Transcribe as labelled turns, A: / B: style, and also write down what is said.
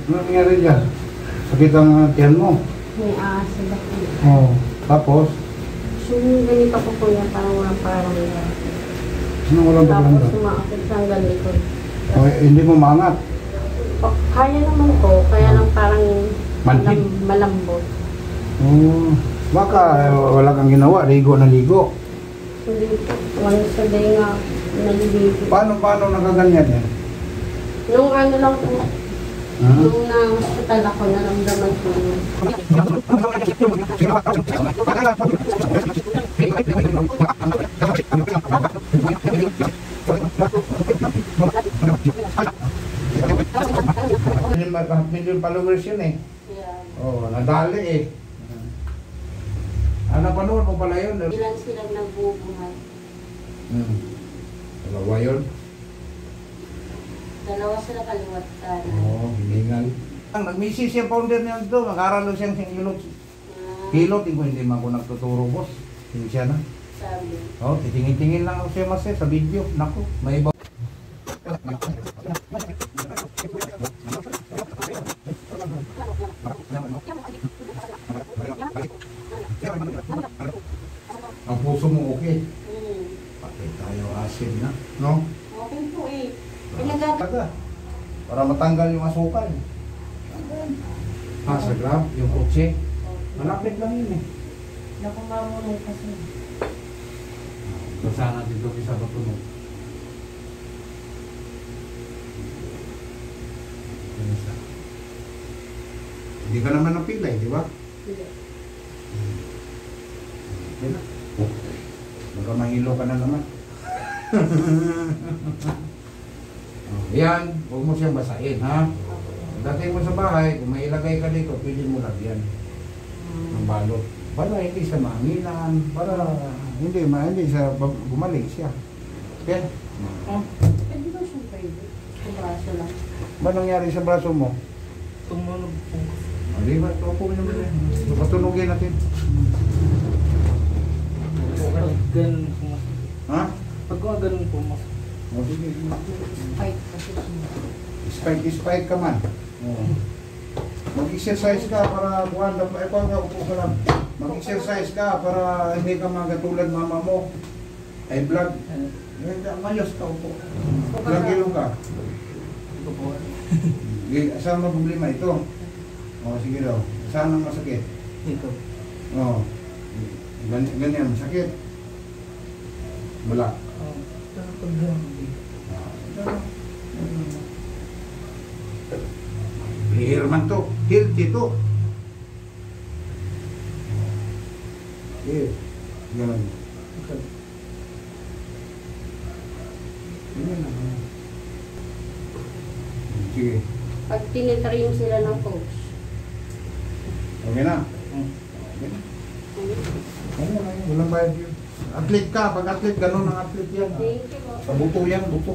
A: Ano nangyari dyan? Sakit ang tiyan mo.
B: May acid ako.
A: Oo. Tapos?
B: Yung ganito ko po yan, parang parang
A: Ano walang pakiramdam?
B: tapos sumakit sa ganito.
A: O, hindi mo maangat?
B: Kaya naman po, kaya lang parang
A: Manhid?
B: malambot.
A: Oo. Baka wala kang ginawa, ligo na ligo.
B: Hindi po, once a day nga naliligo.
A: Paano nakaganyan yan?
B: Nung ano lang po,
A: Ha?
B: nung na-hospital ako, naramdaman ko yun.
A: Million followers yun eh.
B: Yeah.
A: Oo, nadali eh. Napanood mo pala yun?
B: Ilan silang nagbubuhay?
A: Dalawa yun?
B: Dalawa sila kaliwat kanan.
A: Oo, hiningal. Nag-misis yung founder niya ito, mag-aral siyang hilot.
B: Ah,
A: Hilot, hindi man ako nagtuturo boss. Hindi siya na.
B: sabi.
A: Oo, titingin-tingin lang ako siya mas sa video. Naku, may iba. Ang puso mo okay. Patay tayo asin na, no?
B: Okay po eh. Pinagat.
A: Taga, para matanggal yung asukal. Sa grab, yung kotse. Malapit lang yun eh.
B: Nakumamunay kasi.
A: Basa natin ito sa batunog. Hindi ka naman napilay, di ba?
B: Hindi.
A: Okay na. Baka mahilo ka na naman. Yan, huwag mo siyang basahin, ha? Dating mo sa bahay, kung may ilagay ka dito, pwede mo lagyan ng balot. Para hindi siya mahanginan, para hindi siya gumaling siya. Okay?
B: Pwede ba siyang pwede? Sa braso lang.
A: Ba nangyari sa braso mo?
C: Tumunog po.
A: Di ba? Ito po naman eh. Patunugin natin.
C: Pag ganun po mas.
A: Ha?
C: Pag ganun po mas.
A: O sige.
B: Fight kasi siya.
A: Spike ka man. Mag-exercise ka para buwan lang. Ikaw nga upo ka lang. Mag-exercise ka para hindi ka magatulad mama mo. Ay blood. Mayos ka upo. Ilang kilo ka?
C: Ito po.
A: Saan ang problema ito? O sige daw. Saan ang masakit?
C: Ito.
A: O. Ganyan, masakit. Wala.
C: Pero pag ganun.
A: Clear man to. Healthy to. Okay. Ganun. Ganyan na. Sige.
B: Pag tinitrain sila ng coach.
A: Okay na. Okay na. Ano na yun? Walang bayad yun. Athlete ka. Pag athlete, ganun ang athlete yan.
B: Thank you po.
A: Sa buto yan, buto.